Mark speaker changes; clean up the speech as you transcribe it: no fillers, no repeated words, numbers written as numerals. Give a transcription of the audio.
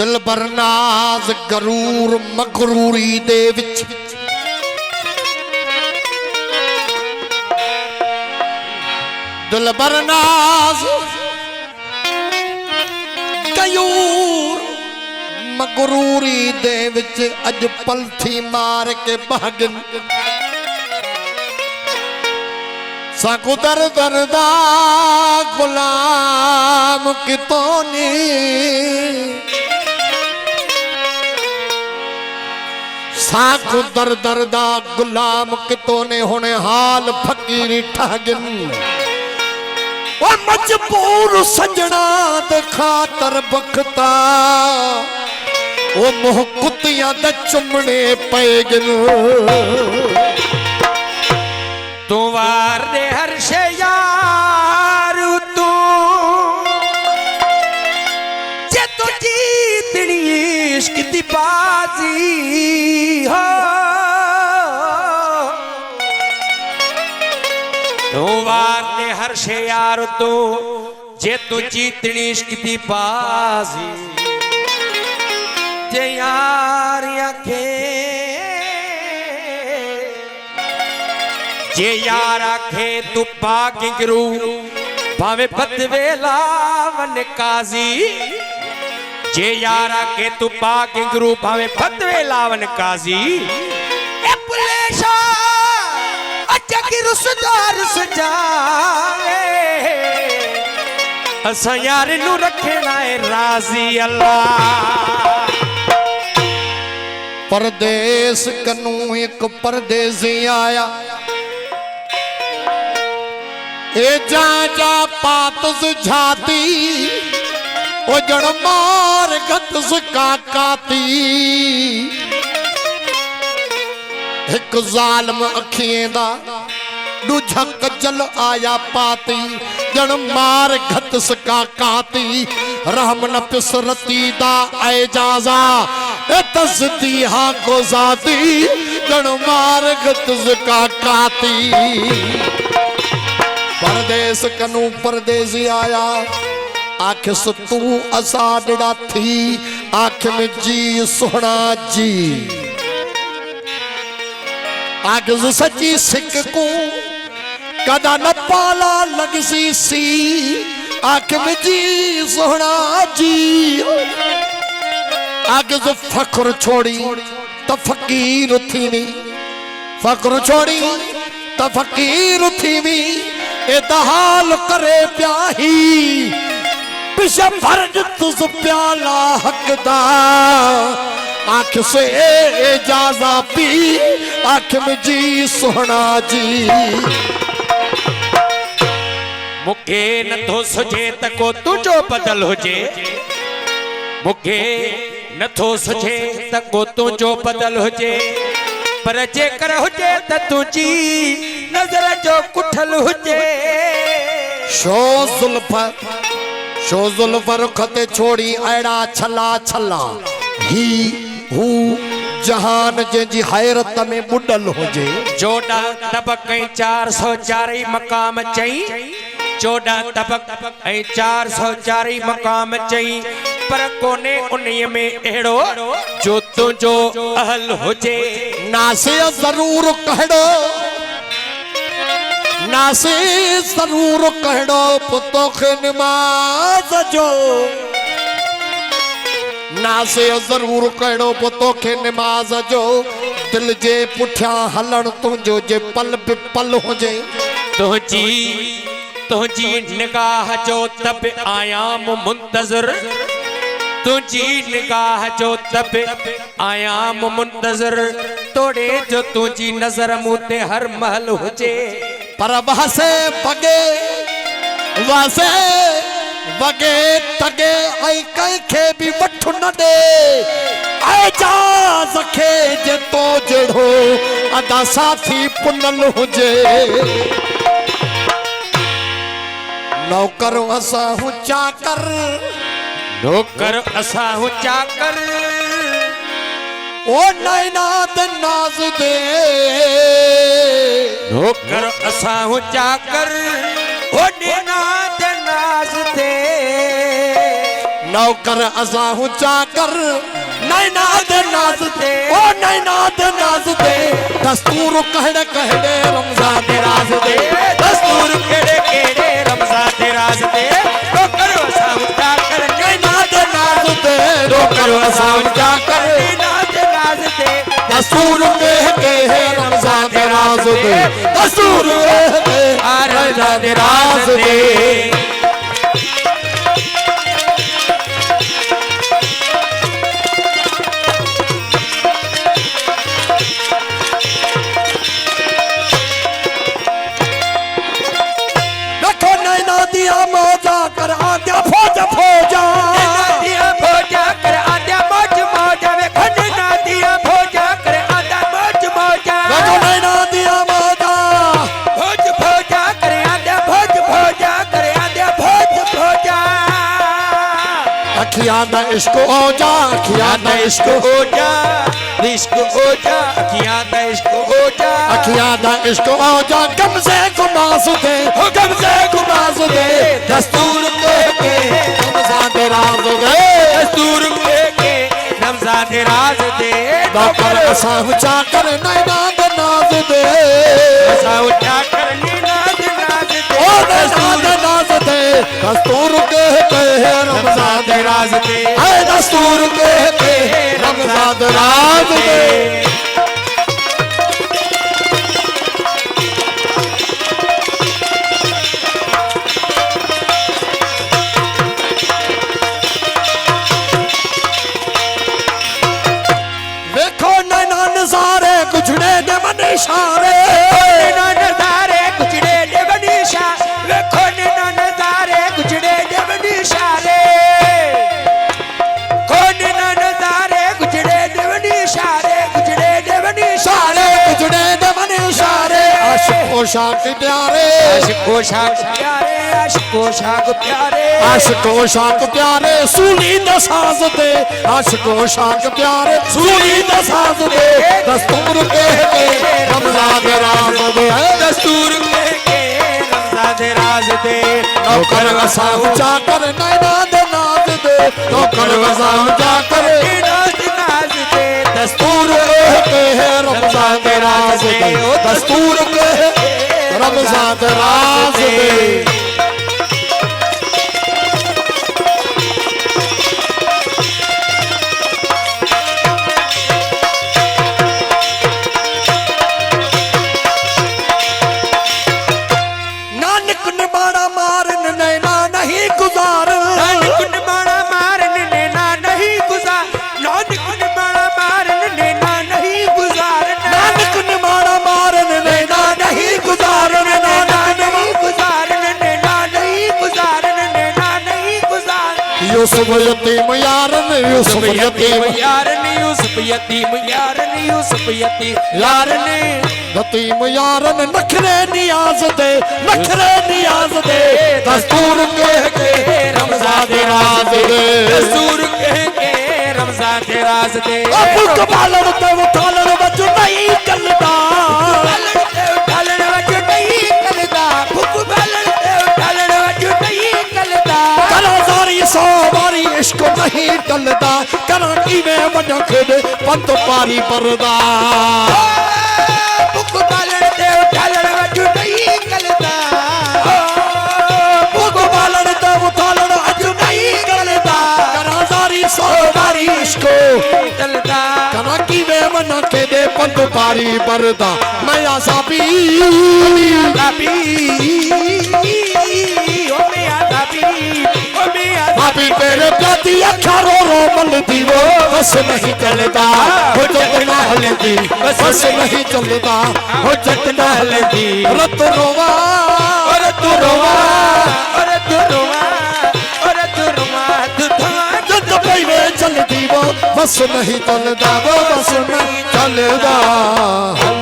Speaker 1: दिल बरनाज गरूर मगरूरी दे विच दिल बरनाज गयूर मगरूरी दे विच अज पलथी मार के भागन साकू दर दरदा गुलाम कितोनी साकू दर दरदा गुलाम कितोने होने हाल फकीरी ठागिन और मजबूर सजना दे खातर बखता ओ मोह कुतियां दे चुमने पे गिन
Speaker 2: तू वार दे हर्ष यार तू जे तू जीतनी इश्क दी बाजी हो तू वार दे हर्ष यार तू जे तू जीतनी इश्क दी बाजी जे यार आखे जे यार आखे तू पाक गुरु भावे बदवेला वन काजी जे यार आखे तू पाक गुरु भावे बदवेला वन काजी ए पुलेशा अच्छा की रुसदार सजाए असा यार नू रखना है राजी अल्लाह
Speaker 1: परदेस कनू एक परदेसी आया ए जा जा पातस झाती ओ जड़ मार गतस काकाती एक जालम अखिएं दा दूजा कजल आया पाती जड़ मार गतस काकाती रहम न पिसरती दा एजाजा ए तसदी हा को जाती जड़ मार गतस काकाती परदेस कनू परदेसी आया आख तू असा डिड़ा थी आख में जी सोहना जी आख सची सिक को कदा न पाला लगसी सी आख में जी सोहना जी आख फख्र छोड़ी तो फकीर थी भी फख्र छोड़ी तो फकीर थी भी ए दहाल करे प्याही पिछे फर्ज तुझ प्याला हकदा आँख से एजाजा पी आँख में जी सोहना जी
Speaker 2: मुखे न थो सुझे तको तुझो बदल हुजे मुखे न थो सुझे तको तुझो बदल हुजे पर जेकर हुजे त तुझी नजर जो कुठल हुजे
Speaker 1: शो जुल्फर खते छोड़ी अड़ा छला छला ही हू जहान जी हैरत में बुडल होजे
Speaker 2: 14 तबक 404 मकाम चई 14 तबक 404 मकाम चई पर कोने उन्हीं में एड़ो जो तुझो अहल होजे
Speaker 1: नासे जरूर कहड़ो नासे जरूर कहड़ो पुतो खे नमाज जो नासे जरूर कहड़ो पुतो खे नमाज जो दिल जे पुठिया हलण तुझो जे पल पे पल होजे तुझी
Speaker 2: निगाह जो तब आयाम मुंतजर तुझी निगाह जो तब आयाम मुंतजर तोड़े जो तुझी नजर मुते हर महल हुजे
Speaker 1: पर वहसे बगे तगे आई कई खे भी वठ न दे आए जा सखे जे तो जड़ो अदा साथी पुनल हुजे नौकर असा हूं चाकर
Speaker 2: नौकर असा हूं चाकर
Speaker 1: ओ नैना दे नाज दे
Speaker 2: नौकर असा हूं चाकर ओ नैना दे नाज दे
Speaker 1: नौकर असा हूं चाकर नैना दे नाज दे ओ नैना दे नाज दे दस्तूर कहड़े कहड़े रमजान दे राज दे
Speaker 2: दस्तूर केड़े केड़े रमजान दे राज दे नौकर असा हूं चाकर
Speaker 1: नैना दे नाज दे नौकर असा हूं चाकर
Speaker 2: नैना दे राज दे
Speaker 1: दस्तूर कह के रमजान दे राज दे दस्तूर कह के रमजान दे राज दे मौजा कर आद्या फौज फौजा
Speaker 2: दिया भोजा कर आद्या मौज मौजा वे खंडना दिया भोजा कर आद्या मौज मौजा
Speaker 1: देखो नैना दिया मौजा
Speaker 2: भोज भोजा कर आद्या भोज भोजा कर आद्या भोज भोजा
Speaker 1: अखियां दा इश्क ओजा अखियां दा इश्क
Speaker 2: ओजा इश्क ओजा अखियां दा इश्क ओजा
Speaker 1: अखियां दा इश्क ओजा गम से गुमास दे गम से गुमास दे दस्तूर के रमजान दे राज दे
Speaker 2: दस्तूर के रमजान दे राज दे
Speaker 1: नौकर असा ऊंचा कर नैना दे नाज दे
Speaker 2: असा ऊंचा कर नैना दे नाज दे
Speaker 1: ओ नैना दे नाज दे दस्तूर के रमजान दे राज दे है दस्तूर के रमजान दे राज दे सारे गुजड़े दे मनीषारे
Speaker 2: नजारे गुजड़े दे मनीषा देखो नजारे गुजड़े दे मनीषारे कौन नजारे गुजड़े दे मनीषारे गुजड़े दे मनीषारे
Speaker 1: गुजड़े दे मनीषारे आशिको शाक प्यारे
Speaker 2: आशिको शाक प्यारे आशिको शाक प्यारे
Speaker 1: आशिको शाक प्यारे सूली दा साज दे आशिको शाक प्यारे सूली दा साज दे दस्तूर के रमजान दे राज दे
Speaker 2: दस्तूर के रमजान दे राज दे
Speaker 1: नौकर असा ऊंचा कर नैना दे नाज दे नौकर असा ऊंचा कर
Speaker 2: नैना दे नाज दे
Speaker 1: दस्तूर के रमजान दे राज दे दस्तूर के रमजान दे राज दे यूसुफ यतीम यारन यूसुफ यतीम
Speaker 2: यारन यूसुफ यतीम यारन यूसुफ यतीम यारन
Speaker 1: यतीम यारन नखरे नियाज दे नखरे नियाज दे दस्तूर के रमजान दे राज दे
Speaker 2: दस्तूर के रमजान दे राज दे
Speaker 1: भुख बालन ते उठालन वच नहीं चलदा
Speaker 2: उठालन वच नहीं चलदा भुख बालन ते उठालन वच नहीं चलदा
Speaker 1: करा जारी सौ बारी इश्क नहीं टलदा करा कीवे वड्डा खेद पंत पारी परदा
Speaker 2: भुख बालन ते उठालन वच नहीं चलदा
Speaker 1: भुख बालन ते उठालन वच नहीं चलदा करा जारी सौ बारी इश्क
Speaker 2: चलदा
Speaker 1: करा कीवे वड्डा खेद पंत पारी परदा मैं आसाबी भाभी तेरे प्याती अखा रो रो मलती वो बस नहीं चलता हो जतना हलती बस नहीं चलता हो जतना हलती रत रोवा
Speaker 2: रत रोवा रत रोवा रत रोवा
Speaker 1: जद पहले चलती वो बस नहीं चलता वो बस नहीं चलता